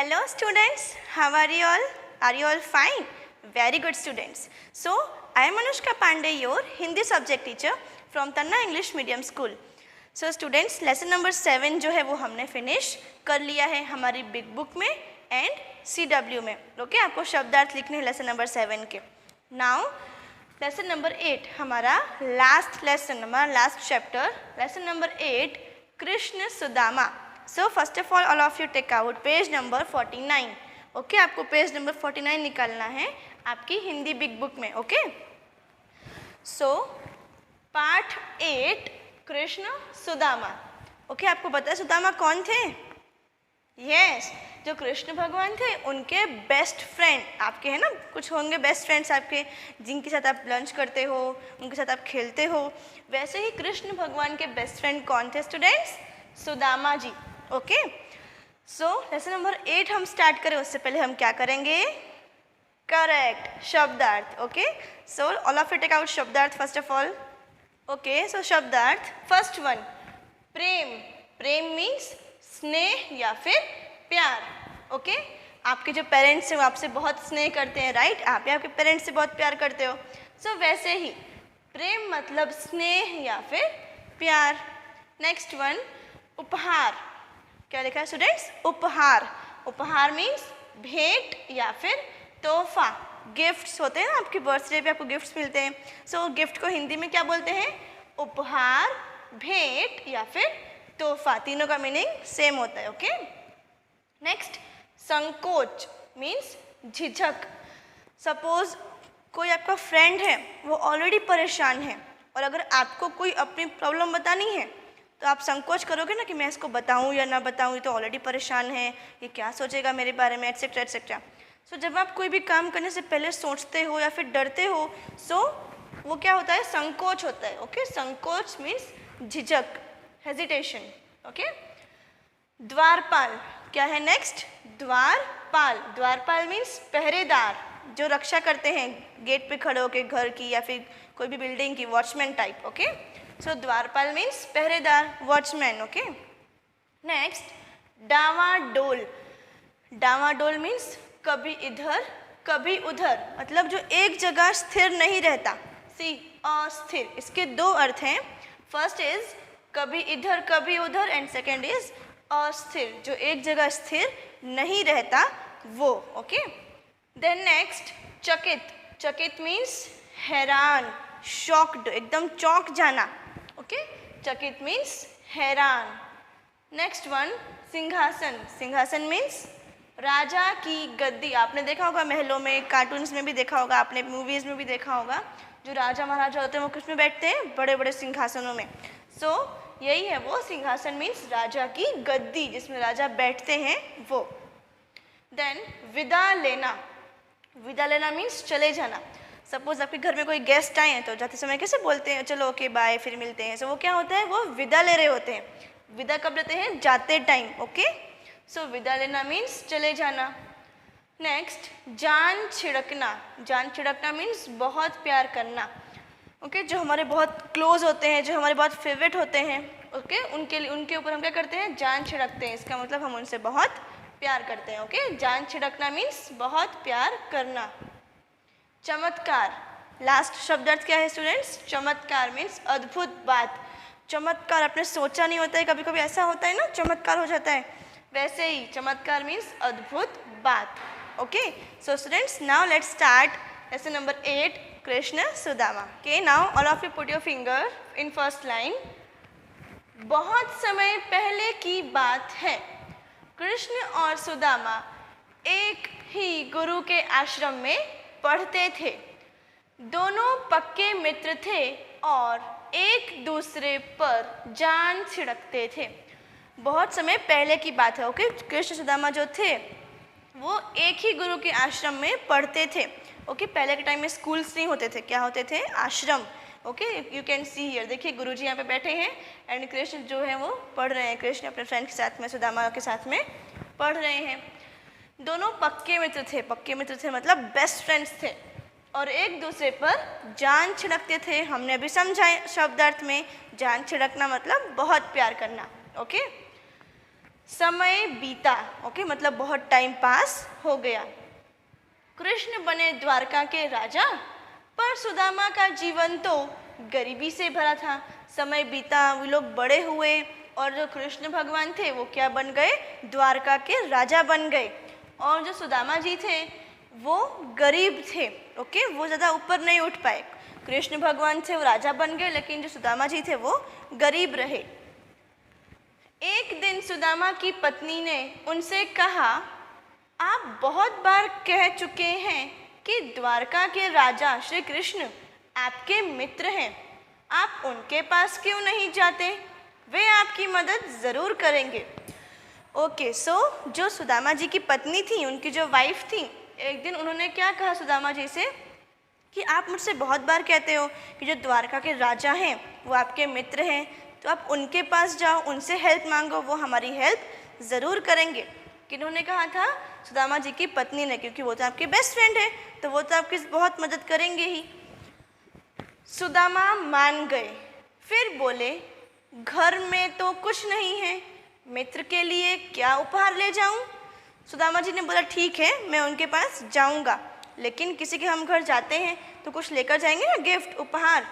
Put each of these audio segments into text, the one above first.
Hello students, how are you all? Are you all fine? Very good students. So, I am Anushka Pandey, your Hindi subject teacher from Tanna English Medium School. So students, lesson number 7 जो है वो हमने finish कर लिया है हमारी big book में and CW में. Okay, आपको शब्दार्थ लिखने हैं lesson number 7 के. Now, lesson number 8 हमारा last lesson, हमारा last chapter, lesson number 8 Krishna Sudama. So first of all of you take out page number 49. Okay, आपको page number 49 निकालना है आपकी हिंदी बिग बुक में. Okay, so पाठ 8 कृष्ण सुदामा. Okay, आपको पता है सुदामा कौन थे? Yes, जो कृष्ण भगवान थे उनके बेस्ट फ्रेंड आपके हैं ना, कुछ होंगे बेस्ट फ्रेंड्स आपके जिनके साथ आप लंच करते हो, उनके साथ आप खेलते हो. वैसे ही कृष्ण भगवान के बेस्ट फ्रेंड कौन थे students? Sudama ji. Okay, so lesson number 8 हम स्टार्ट करें उससे पहले हम क्या करेंगे? करेक्ट, शब्दार्थ. Okay, so all of you take out शब्दार्थ first of all. Okay, so शब्दार्थ फर्स्ट वन प्रेम. प्रेम मीन्स स्नेह या फिर प्यार. ओके, आपके जो पेरेंट्स हैं वो आपसे बहुत स्नेह करते हैं, राइट? आप भी आपके पेरेंट्स से बहुत प्यार करते हो. सो वैसे ही प्रेम मतलब स्नेह या फिर प्यार. नेक्स्ट वन उपहार. क्या लिखा है स्टूडेंट्स? उपहार. उपहार मीन्स भेंट या फिर तोहफा. गिफ्ट्स होते हैं ना, आपके बर्थडे पे आपको गिफ्ट्स मिलते हैं. सो गिफ्ट को हिंदी में क्या बोलते हैं? उपहार, भेंट या फिर तोहफा. तीनों का मीनिंग सेम होता है. ओके, नेक्स्ट संकोच मीन्स झिझक. सपोज कोई आपका फ्रेंड है वो ऑलरेडी परेशान है और अगर आपको कोई अपनी प्रॉब्लम बतानी है तो आप संकोच करोगे ना कि मैं इसको बताऊं या ना बताऊं, ये तो ऑलरेडी परेशान है, ये क्या सोचेगा मेरे बारे में, एटसेट्रा एटसेट्रा. सो जब आप कोई भी काम करने से पहले सोचते हो या फिर डरते हो, सो वो क्या होता है? संकोच होता है. ओके, संकोच मीन्स झिझक, हेजिटेशन. ओके, द्वारपाल. क्या है नेक्स्ट? द्वारपाल. द्वारपाल मीन्स पहरेदार, जो रक्षा करते हैं गेट पे खड़े होकर घर की या फिर कोई भी बिल्डिंग की, वॉचमैन टाइप. ओके, सो द्वारपाल मीन्स पहरेदार, वॉचमैन. ओके, नेक्स्ट डावाडोल. डावाडोल मीन्स कभी इधर कभी उधर, मतलब जो एक जगह स्थिर नहीं रहता. सी, अस्थिर. इसके दो अर्थ हैं. फर्स्ट इज कभी इधर कभी उधर एंड सेकेंड इज अस्थिर, जो एक जगह स्थिर नहीं रहता वो. ओके, देन नेक्स्ट चकित. चकित मीन्स हैरान, शॉक्ड, एकदम चौंक जाना. ओके, चकित मीन्स हैरान. नेक्स्ट वन सिंहासन. सिंहासन मीन्स राजा की गद्दी. आपने देखा होगा महलों में, कार्टून्स में भी देखा होगा, आपने मूवीज़ में भी देखा होगा, जो राजा महाराजा होते हैं वो किस में बैठते हैं? बड़े बड़े सिंहासनों में. सो यही है वो सिंहासन मीन्स राजा की गद्दी जिसमें राजा बैठते हैं वो. देन विदा लेना. विदा लेना मीन्स चले जाना. सपोज आपके घर में कोई गेस्ट आए हैं तो जाते समय कैसे बोलते हैं? चलो ओके बाय, फिर मिलते हैं. सो वो क्या होता है? वो विदा ले रहे होते हैं. विदा कब लेते हैं? जाते टाइम. ओके, सो विदा लेना मीन्स चले जाना. नेक्स्ट जान छिड़कना. जान छिड़कना मीन्स बहुत प्यार करना. ओके, जो हमारे बहुत क्लोज होते हैं, जो हमारे बहुत फेवरेट होते हैं, ओके, उनके ऊपर हम क्या करते हैं? जान छिड़कते हैं. इसका मतलब हम उनसे बहुत प्यार करते हैं. ओके, जान छिड़कना मीन्स बहुत प्यार करना. चमत्कार. लास्ट शब्दार्थ क्या है स्टूडेंट्स? चमत्कार मीन्स अद्भुत बात. चमत्कार आपने सोचा नहीं होता है, कभी कभी ऐसा होता है ना, चमत्कार हो जाता है. वैसे ही चमत्कार मीन्स अद्भुत बात. Okay, so students now let's start lesson number 8 Krishna Sudama. Okay, now all of you put your finger in first line. बहुत समय पहले की बात है, कृष्ण और सुदामा एक ही गुरु के आश्रम में पढ़ते थे. दोनों पक्के मित्र थे और एक दूसरे पर जान छिड़कते थे. बहुत समय पहले की बात है. ओके, कृष्ण सुदामा जो थे वो एक ही गुरु के आश्रम में पढ़ते थे. ओके, पहले के टाइम में स्कूल्स नहीं होते थे. क्या होते थे? आश्रम. Okay, you can see here. देखिए गुरुजी यहाँ पे बैठे हैं एंड कृष्ण जो है वो पढ़ रहे हैं. कृष्ण अपने फ्रेंड के साथ में, सुदामा के साथ में पढ़ रहे हैं. दोनों पक्के मित्र थे. पक्के मित्र थे मतलब बेस्ट फ्रेंड्स थे और एक दूसरे पर जान छिड़कते थे. हमने अभी समझा शब्दार्थ में जान छिड़कना मतलब बहुत प्यार करना. ओके, समय बीता, ओके, मतलब बहुत टाइम पास हो गया। कृष्ण बने द्वारका के राजा, पर सुदामा का जीवन तो गरीबी से भरा था। समय बीता, वो लोग बड़े हुए और जो कृष्ण भगवान थे वो क्या बन गए, द्वारका के राजा बन गए। और जो सुदामा जी थे वो गरीब थे, ओके, वो ज़्यादा ऊपर नहीं उठ पाए। कृष्ण भगवान थे वो राजा बन गए, लेकिन जो सुदामा जी थे वो गरीब रहे। एक दिन सुदामा की पत्नी ने उनसे कहा, आप बहुत बार कह चुके हैं कि द्वारका के राजा श्री कृष्ण आपके मित्र हैं, आप उनके पास क्यों नहीं जाते, वे आपकी मदद ज़रूर करेंगे। ओके, सो जो सुदामा जी की पत्नी थी, उनकी जो वाइफ थी, एक दिन उन्होंने क्या कहा सुदामा जी से कि आप मुझसे बहुत बार कहते हो कि जो द्वारका के राजा हैं वो आपके मित्र हैं, तो आप उनके पास जाओ, उनसे हेल्प मांगो, वो हमारी हेल्प ज़रूर करेंगे। किन्होंने कहा था, सुदामा जी की पत्नी ने, क्योंकि वो तो आपके बेस्ट फ्रेंड है, तो वो तो आपकी बहुत मदद करेंगे ही। सुदामा मान गए, फिर बोले, घर में तो कुछ नहीं है, मित्र के लिए क्या उपहार ले जाऊं? सुदामा जी ने बोला, ठीक है, मैं उनके पास जाऊंगा, लेकिन किसी के हम घर जाते हैं तो कुछ लेकर जाएंगे ना, गिफ्ट, उपहार।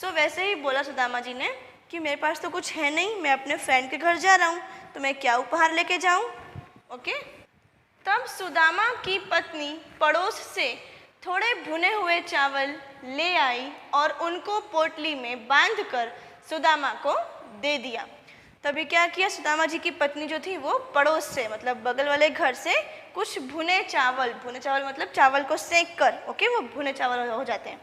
सो वैसे ही बोला सुदामा जी ने कि मेरे पास तो कुछ है नहीं, मैं अपने फ्रेंड के घर जा रहा हूँ, तो मैं क्या उपहार लेके जाऊँ। ओके, तब सुदामा की पत्नी पड़ोस से थोड़े भुने हुए चावल ले आई और उनको पोटली में बांधकर सुदामा को दे दिया। तभी क्या किया, सुदामा जी की पत्नी जो थी वो पड़ोस से, मतलब बगल वाले घर से कुछ भुने चावल मतलब चावल को सेंक कर, ओके, वो भुने चावल हो जाते हैं।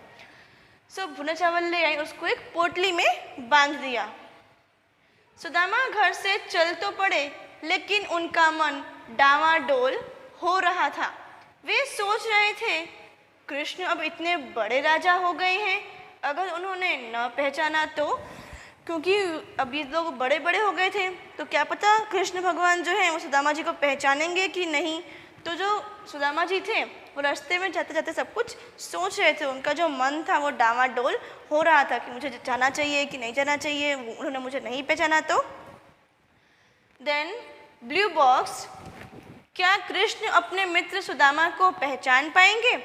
सो भुने चावल ले आई, उसको एक पोटली में बांध दिया। सुदामा घर से चल तो पड़े, लेकिन उनका मन डावाडोल हो रहा था। वे सोच रहे थे, कृष्ण अब इतने बड़े राजा हो गए हैं, अगर उन्होंने न पहचाना तो, क्योंकि अब ये लोग बड़े बड़े हो गए थे, तो क्या पता कृष्ण भगवान जो हैं वो सुदामा जी को पहचानेंगे कि नहीं। तो जो सुदामा जी थे वो रास्ते में जाते जाते सब कुछ सोच रहे थे, उनका जो मन था वो डावाडोल हो रहा था कि मुझे जाना चाहिए कि नहीं जाना चाहिए, उन्होंने मुझे नहीं पहचाना तो। देन ब्लू बॉक्स, क्या कृष्ण अपने मित्र सुदामा को पहचान पाएंगे?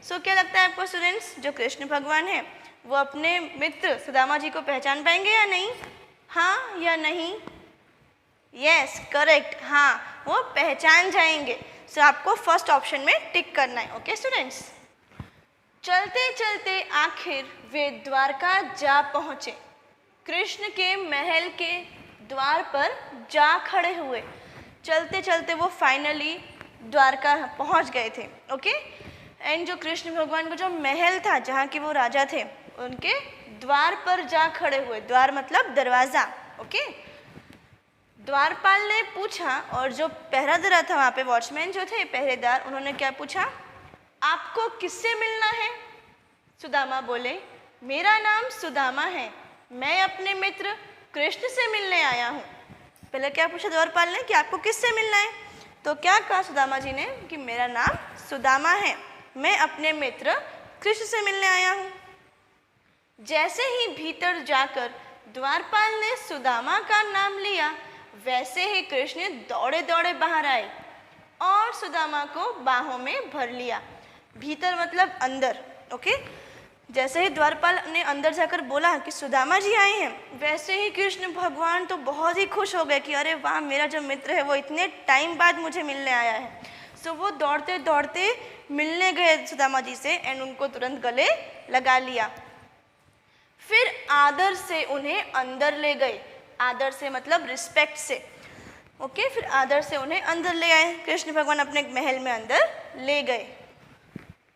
सो क्या लगता है आपको स्टूडेंट्स, जो कृष्ण भगवान हैं वो अपने मित्र सुदामा जी को पहचान पाएंगे या नहीं, हाँ या नहीं? यस, करेक्ट, हाँ, वो पहचान जाएंगे। सो आपको फर्स्ट ऑप्शन में टिक करना है। ओके स्टूडेंट्स, चलते चलते आखिर वे द्वारका जा पहुँचे। कृष्ण के महल के द्वार पर जा खड़े हुए। चलते चलते वो फाइनली द्वारका पहुँच गए थे। ओके, एंड जो कृष्ण भगवान का जो महल था जहाँ के वो राजा थे, उनके द्वार पर जा खड़े हुए। द्वार मतलब दरवाज़ा। ओके, द्वारपाल ने पूछा, और जो पहरा दे रहा था वहाँ पे, वॉचमैन जो थे, पहरेदार, उन्होंने क्या पूछा, आपको किससे मिलना है? सुदामा बोले, मेरा नाम सुदामा है, मैं अपने मित्र कृष्ण से मिलने आया हूँ। पहले क्या पूछा द्वारपाल ने कि आपको किससे मिलना है? तो क्या कहा सुदामा जी ने कि मेरा नाम सुदामा है, मैं अपने मित्र कृष्ण से मिलने आया हूँ। जैसे ही भीतर जाकर द्वारपाल ने सुदामा का नाम लिया, वैसे ही कृष्ण दौड़े दौड़े बाहर आए और सुदामा को बाहों में भर लिया। भीतर मतलब अंदर। ओके, जैसे ही द्वारपाल ने अंदर जाकर बोला कि सुदामा जी आए हैं, वैसे ही कृष्ण भगवान तो बहुत ही खुश हो गए कि अरे वाह, मेरा जो मित्र है वो इतने टाइम बाद मुझे मिलने आया है। सो वो दौड़ते दौड़ते मिलने गए सुदामा जी से एंड उनको तुरंत गले लगा लिया। फिर आदर से उन्हें अंदर ले गए। आदर से मतलब रिस्पेक्ट से। ओके, फिर आदर से उन्हें अंदर ले आए। कृष्ण भगवान अपने महल में अंदर ले गए।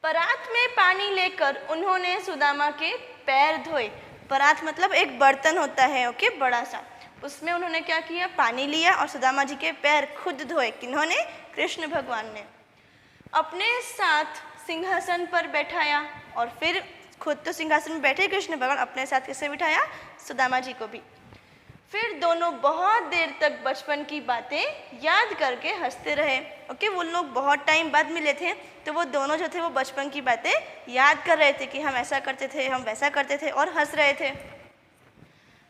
परात में पानी लेकर उन्होंने सुदामा के पैर धोए। परात मतलब एक बर्तन होता है, ओके, बड़ा सा, उसमें उन्होंने क्या किया, पानी लिया और सुदामा जी के पैर खुद धोए। किन्होंने? कृष्ण भगवान ने। अपने साथ सिंहासन पर बैठाया और फिर खुद तो सिंहासन में बैठे कृष्ण भगवान, अपने साथ किसे बिठाया? सुदामा जी को भी। फिर दोनों बहुत देर तक बचपन की बातें याद करके हंसते रहे। ओके, वो लोग बहुत टाइम बाद मिले थे, तो वो दोनों जो थे वो बचपन की बातें याद कर रहे थे कि हम ऐसा करते थे, हम वैसा करते थे, और हंस रहे थे।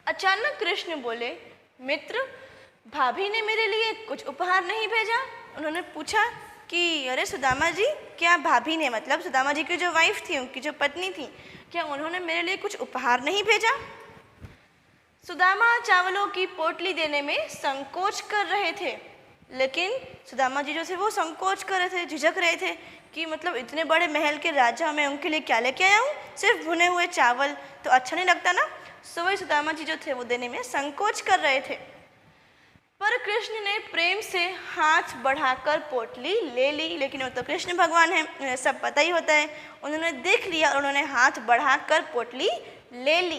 अचानक कृष्ण बोले, मित्र, भाभी ने मेरे लिए कुछ उपहार नहीं भेजा। उन्होंने पूछा कि अरे सुदामा जी, क्या भाभी ने, मतलब सुदामा जी की जो वाइफ थी, उनकी जो पत्नी थी, क्या उन्होंने मेरे लिए कुछ उपहार नहीं भेजा? सुदामा चावलों की पोटली देने में संकोच कर रहे थे, लेकिन सुदामा जी जो थे वो संकोच कर रहे थे, झिझक रहे थे कि मतलब इतने बड़े महल के राजा, मैं उनके लिए क्या लेके आया हूँ, सिर्फ भुने हुए चावल, तो अच्छा नहीं लगता ना। सो वही सुदामा जी जो थे वो देने में संकोच कर रहे थे। पर कृष्ण ने प्रेम से हाथ बढ़ाकर पोटली ले ली। लेकिन वो तो कृष्ण भगवान है, उन्हें सब पता ही होता है। उन्होंने देख लिया और उन्होंने हाथ बढ़ाकर पोटली ले ली।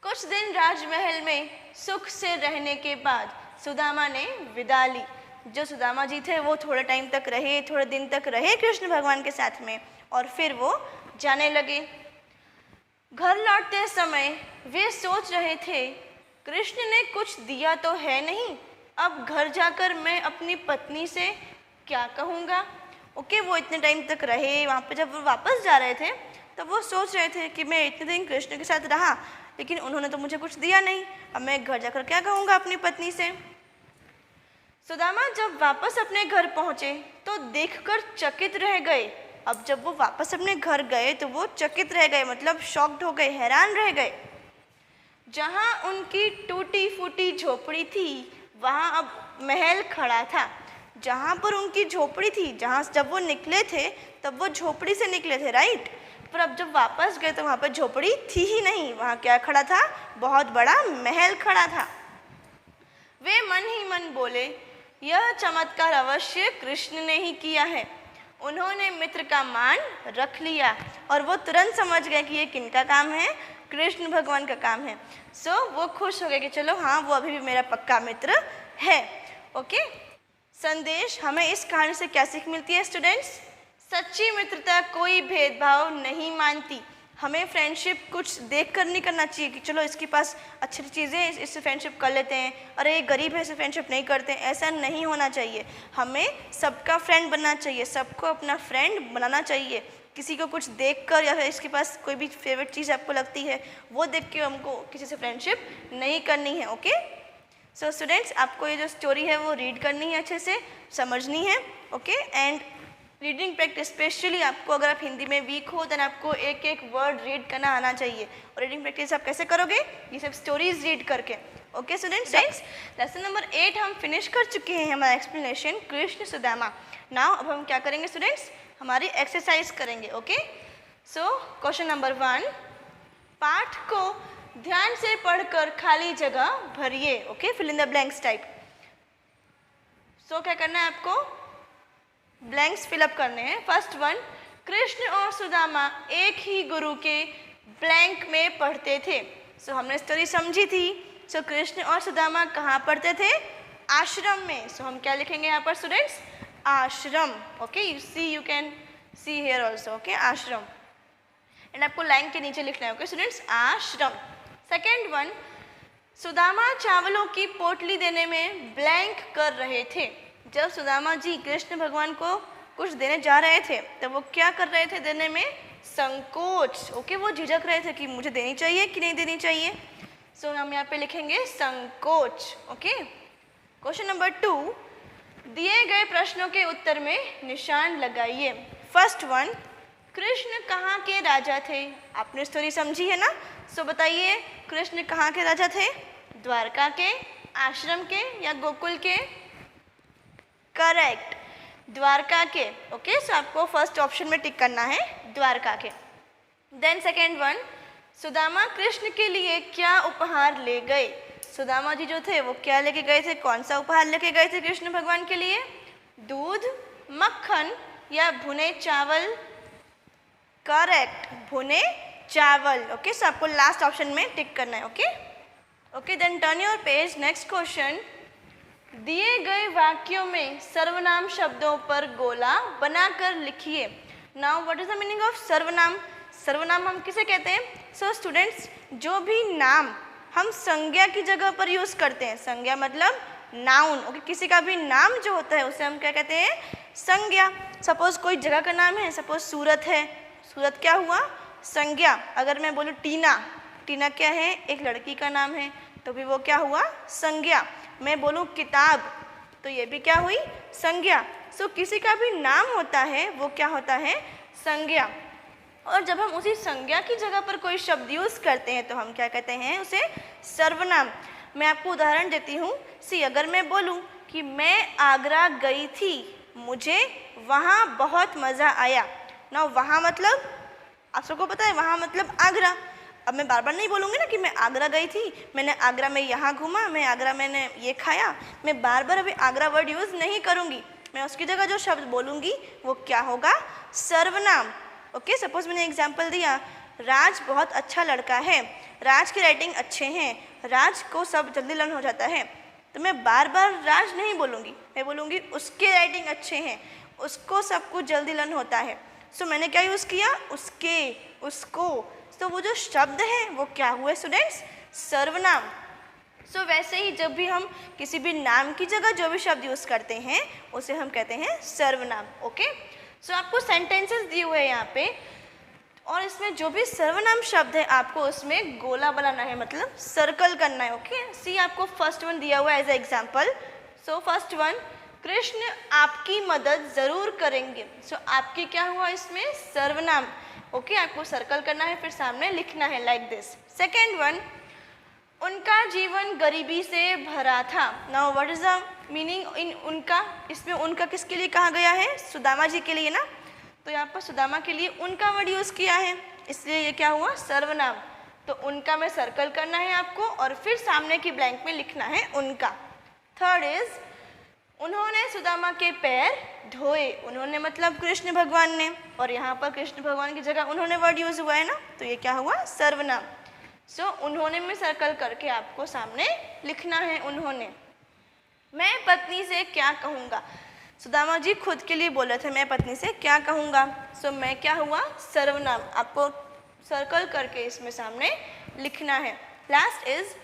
कुछ दिन राजमहल में सुख से रहने के बाद सुदामा ने विदा ली। जो सुदामा जी थे वो थोड़े टाइम तक रहे, थोड़े दिन तक रहे कृष्ण भगवान के साथ में, और फिर वो जाने लगे। घर लौटते समय वे सोच रहे थे, कृष्ण ने कुछ दिया तो है नहीं, अब घर जाकर मैं अपनी पत्नी से क्या कहूँगा। ओके, वो इतने टाइम तक रहे वहाँ पे। जब वो वापस जा रहे थे तब वो सोच रहे थे कि मैं इतने दिन कृष्ण के साथ रहा, लेकिन उन्होंने तो मुझे कुछ दिया नहीं, अब मैं घर जाकर क्या कहूँगा अपनी पत्नी से। सुदामा जब वापस अपने घर पहुँचे तो देखकर चकित रह गए। अब जब वो वापस अपने घर गए तो वो चकित रह गए, मतलब शॉक्ड हो गए, हैरान रह गए। जहाँ उनकी टूटी फूटी झोपड़ी थी वहाँ अब महल खड़ा था। जहाँ पर उनकी झोपड़ी थी, जहाँ जब वो निकले थे तब वो झोपड़ी से निकले थे, राइट। पर अब जब वापस गए तो वहाँ पर झोपड़ी थी ही नहीं, वहाँ क्या खड़ा था, बहुत बड़ा महल खड़ा था। वे मन ही मन बोले, यह चमत्कार अवश्य कृष्ण ने ही किया है। उन्होंने मित्र का मान रख लिया और वो तुरंत समझ गए कि ये किनका काम है, कृष्ण भगवान का काम है। सो वो खुश हो गए कि चलो हाँ, वो अभी भी मेरा पक्का मित्र है। ओके, संदेश हमें इस कहानी से क्या सीख मिलती है स्टूडेंट्स? सच्ची मित्रता कोई भेदभाव नहीं मानती। हमें फ्रेंडशिप कुछ देख कर नहीं करना चाहिए कि चलो इसके पास अच्छी चीज़ें, इससे फ्रेंडशिप कर लेते हैं, अरे गरीब है इससे फ्रेंडशिप नहीं करते हैं, ऐसा नहीं होना चाहिए। हमें सबका फ्रेंड बनना चाहिए, सबको अपना फ्रेंड बनाना चाहिए। किसी को कुछ देखकर या फिर इसके पास कोई भी फेवरेट चीज़ आपको लगती है वो देख के हमको किसी से फ्रेंडशिप नहीं करनी है। ओके, सो स्टूडेंट्स, आपको ये जो स्टोरी है वो रीड करनी है, अच्छे से समझनी है। Okay, and reading practice, specially आपको अगर आप हिंदी में वीक हो देन आपको एक एक वर्ड रीड करना आना चाहिए। और रीडिंग प्रैक्टिस आप कैसे करोगे? ये सब स्टोरीज रीड करके। ओके स्टूडेंट्स, लेसन नंबर 8 हम फिनिश कर चुके हैं, हमारा एक्सप्लेनेशन कृष्ण सुदामा। नाउ अब हम क्या करेंगे स्टूडेंट्स? हमारी एक्सरसाइज करेंगे। ओके, सो क्वेश्चन नंबर 1, पाठ को ध्यान से पढ़कर खाली जगह भरिए। Okay, fill in the blanks type. So क्या करना है आपको? ब्लैंक्स फिलअप करने हैं। फर्स्ट वन, कृष्ण और सुदामा एक ही गुरु के ब्लैंक में पढ़ते थे। सो हमने स्टोरी समझी थी। सो कृष्ण और सुदामा कहाँ पढ़ते थे? आश्रम में। सो हम क्या लिखेंगे यहाँ पर स्टूडेंट्स? आश्रम। Okay, you can see here also. Okay, आश्रम, एंड आपको लाइन के नीचे लिखना है। ओके स्टूडेंट्स, आश्रम। सेकेंड वन, सुदामा चावलों की पोटली देने में ब्लैंक कर रहे थे। जब सुदामा जी कृष्ण भगवान को कुछ देने जा रहे थे तो वो क्या कर रहे थे? देने में संकोच। ओके, वो झिझक रहे थे कि मुझे देनी चाहिए कि नहीं देनी चाहिए। सो हम यहाँ पे लिखेंगे संकोच। ओके, क्वेश्चन नंबर 2, दिए गए प्रश्नों के उत्तर में निशान लगाइए। फर्स्ट वन, कृष्ण कहाँ के राजा थे? आपने स्टोरी समझी है ना? सो बताइए, कृष्ण कहाँ के राजा थे? द्वारका के, आश्रम के या गोकुल के? करेक्ट, द्वारका के। ओके, सो आपको फर्स्ट ऑप्शन में टिक करना है, द्वारका के। Then second one, Sudama Krishna के लिए क्या उपहार ले गए? सुदामा जी जो थे वो क्या लेके गए थे? कौन सा उपहार लेके गए थे कृष्ण भगवान के लिए? दूध, मक्खन या भुने चावल? करेक्ट, भुने चावल। ओके, सो आपको लास्ट ऑप्शन में टिक करना है। Okay okay, then turn your page. Next question, दिए गए वाक्यों में सर्वनाम शब्दों पर गोला बनाकर लिखिए। Now what is the meaning of सर्वनाम? सर्वनाम हम किसे कहते हैं? सो स्टूडेंट्स, जो भी नाम हम संज्ञा की जगह पर यूज करते हैं, संज्ञा मतलब नाउन। ओके, किसी का भी नाम जो होता है उसे हम क्या कहते हैं? संज्ञा। सपोज कोई जगह का नाम है, सपोज सूरत है, सूरत क्या हुआ? संज्ञा। अगर मैं बोलूँ टीना, टीना क्या है? एक लड़की का नाम है। तो भी वो क्या हुआ, संज्ञा। मैं बोलूँ किताब, तो ये भी क्या हुई, संज्ञा। सो किसी का भी नाम होता है वो क्या होता है, संज्ञा। और जब हम उसी संज्ञा की जगह पर कोई शब्द यूज़ करते हैं तो हम क्या कहते हैं, उसे सर्वनाम। मैं आपको उदाहरण देती हूँ। अगर मैं बोलूँ कि मैं आगरा गई थी, मुझे वहाँ बहुत मज़ा आया। ना वहाँ मतलब आप सबको पता है, वहाँ मतलब आगरा। अब मैं बार बार नहीं बोलूँगी ना कि मैं आगरा गई थी, मैंने आगरा में यहाँ घूमा, मैं आगरा मैंने ये खाया। मैं बार बार अभी आगरा वर्ड यूज़ नहीं करूँगी। मैं उसकी जगह जो शब्द बोलूँगी वो क्या होगा, सर्वनाम। ओके, सपोज मैंने एग्जाम्पल दिया, राज बहुत अच्छा लड़का है, राज की राइटिंग अच्छे हैं, राज को सब जल्दी लर्न हो जाता है। तो मैं बार बार राज नहीं बोलूँगी, मैं बोलूँगी उसके राइटिंग अच्छे हैं, उसको सब कुछ जल्दी लर्न होता है। सो मैंने क्या यूज़ किया, उसके, उसको। तो वो जो शब्द है वो क्या हुए स्टूडेंट्स, सर्वनाम। सो वैसे ही जब भी हम किसी भी नाम की जगह जो भी शब्द यूज़ करते हैं उसे हम कहते हैं सर्वनाम। ओके, सो आपको सेंटेंसेस दिए हुए हैं यहाँ पे, और इसमें जो भी सर्वनाम शब्द है आपको उसमें गोला बनाना है, मतलब सर्कल करना है। ओके, सी आपको फर्स्ट वन दिया हुआ है as a example. So first one, Krishna आपकी मदद ज़रूर करेंगे। सो आपकी क्या हुआ इसमें, सर्वनाम। ओके, आपको सर्कल करना है, फिर सामने लिखना है लाइक दिस। सेकेंड वन, उनका जीवन गरीबी से भरा था। Now what is the meaning in उनका, इसमें उनका किसके लिए कहा गया है, सुदामा जी के लिए ना। तो यहाँ पर सुदामा के लिए उनका वर्ड यूज़ किया है, इसलिए ये क्या हुआ, सर्वनाम। तो उनका में सर्कल करना है आपको और फिर सामने की ब्लैंक में लिखना है उनका। थर्ड इज, उन्होंने सुदामा के पैर धोए। उन्होंने मतलब कृष्ण भगवान ने, और यहाँ पर कृष्ण भगवान की जगह उन्होंने वर्ड यूज़ हुआ है ना, तो ये क्या हुआ, सर्वनाम। सो उन्होंने में सर्कल करके आपको सामने लिखना है उन्होंने। मैं पत्नी से क्या कहूँगा, सुदामा जी खुद के लिए बोले थे मैं पत्नी से क्या कहूँगा। सो मैं क्या हुआ, सर्वनाम। आपको सर्कल करके इसमें सामने लिखना है। लास्ट इज,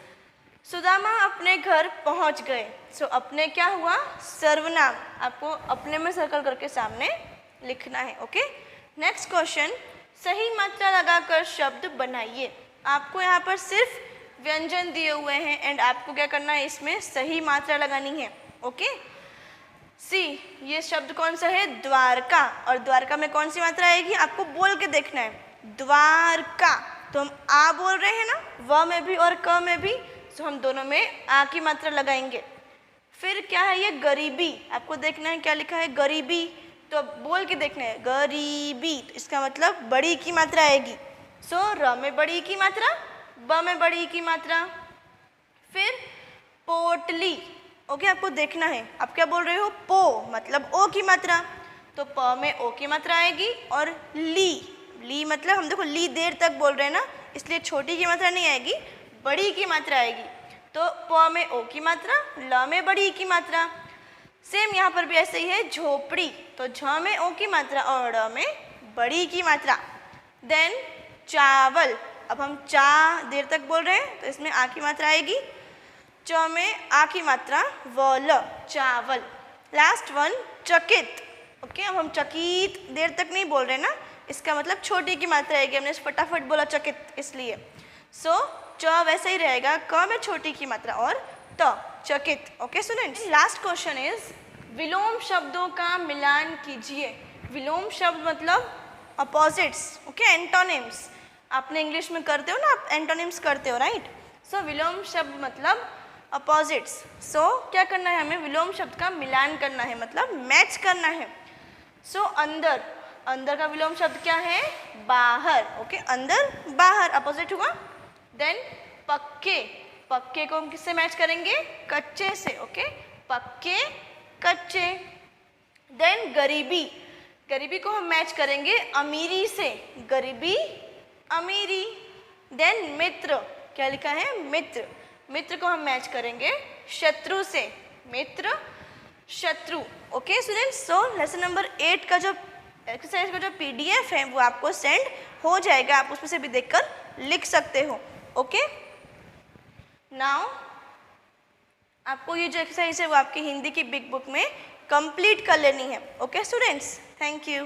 सुदामा अपने घर पहुँच गए। सो अपने क्या हुआ, सर्वनाम। आपको अपने में सर्कल करके सामने लिखना है। ओके, नेक्स्ट क्वेश्चन, सही मात्रा लगाकर शब्द बनाइए। आपको यहाँ पर सिर्फ व्यंजन दिए हुए हैं एंड आपको क्या करना है, इसमें सही मात्रा लगानी है। ओके, सी ये शब्द कौन सा है, द्वारका। और द्वारका में कौन सी मात्रा आएगी, आपको बोल के देखना है, द्वारका। तो हम आ बोल रहे हैं ना, व में भी और क में भी, तो हम दोनों में आ की मात्रा लगाएंगे। फिर क्या है ये, गरीबी। आपको देखना है क्या लिखा है, गरीबी। तो बोल के देखना है, गरीबी। तो इसका मतलब बड़ी की मात्रा आएगी। सो र में बड़ी की मात्रा, ब में बड़ी की मात्रा। फिर पोटली। ओके, आपको देखना है, आप क्या बोल रहे हो, पो मतलब ओ की मात्रा, तो प में ओ की मात्रा आएगी। और ली, ली मतलब हम देखो ली देर तक बोल रहे हैं ना, इसलिए छोटी की मात्रा नहीं आएगी, बड़ी की मात्रा आएगी। तो प में ओ की मात्रा, ल में बड़ी की मात्रा। सेम यहाँ पर भी ऐसे ही है, झोपड़ी। तो झ में ओ की मात्रा और ड़ में बड़ी की मात्रा। देन चावल। अब हम चा देर तक बोल रहे हैं तो इसमें आ की मात्रा आएगी, च में आ की मात्रा, व ल, चावल। लास्ट वन, चकित। ओके, अब हम चकित देर तक नहीं बोल रहे ना, इसका मतलब छोटी की मात्रा आएगी, हमने फटाफट बोला चकित इसलिए। सो च वैसा ही रहेगा, क में छोटी की मात्रा और त, चकित। Okay students, last question is, विलोम शब्दों का मिलान कीजिए। विलोम शब्द मतलब अपोजिट्स। Okay, antonyms. आपने इंग्लिश में करते हो ना, आप एंटोनिम्स करते हो, राइट। सो विलोम शब्द मतलब अपोजिट्स। सो क्या करना है, हमें विलोम शब्द का मिलान करना है, मतलब मैच करना है। सो अंदर, अंदर का विलोम शब्द क्या है, बाहर। ओके, अंदर बाहर अपोजिट हुआ। देन पक्के, पक्के को हम किससे मैच करेंगे, कच्चे से। ओके, पक्के कच्चे। देन गरीबी, गरीबी को हम मैच करेंगे अमीरी से, गरीबी अमीरी। देन मित्र, क्या लिखा है, मित्र। मित्र को हम मैच करेंगे शत्रु से, मित्र शत्रु। Okay students, so lesson number 8 का जो एक्सरसाइज का जो PDF है वो आपको सेंड हो जाएगा, आप उसमें से भी देखकर लिख सकते हो। ओके, नाउ आपको ये जो एक्सरसाइज है वो आपकी हिंदी की बिग बुक में कंप्लीट कर लेनी है। Okay students, thank you.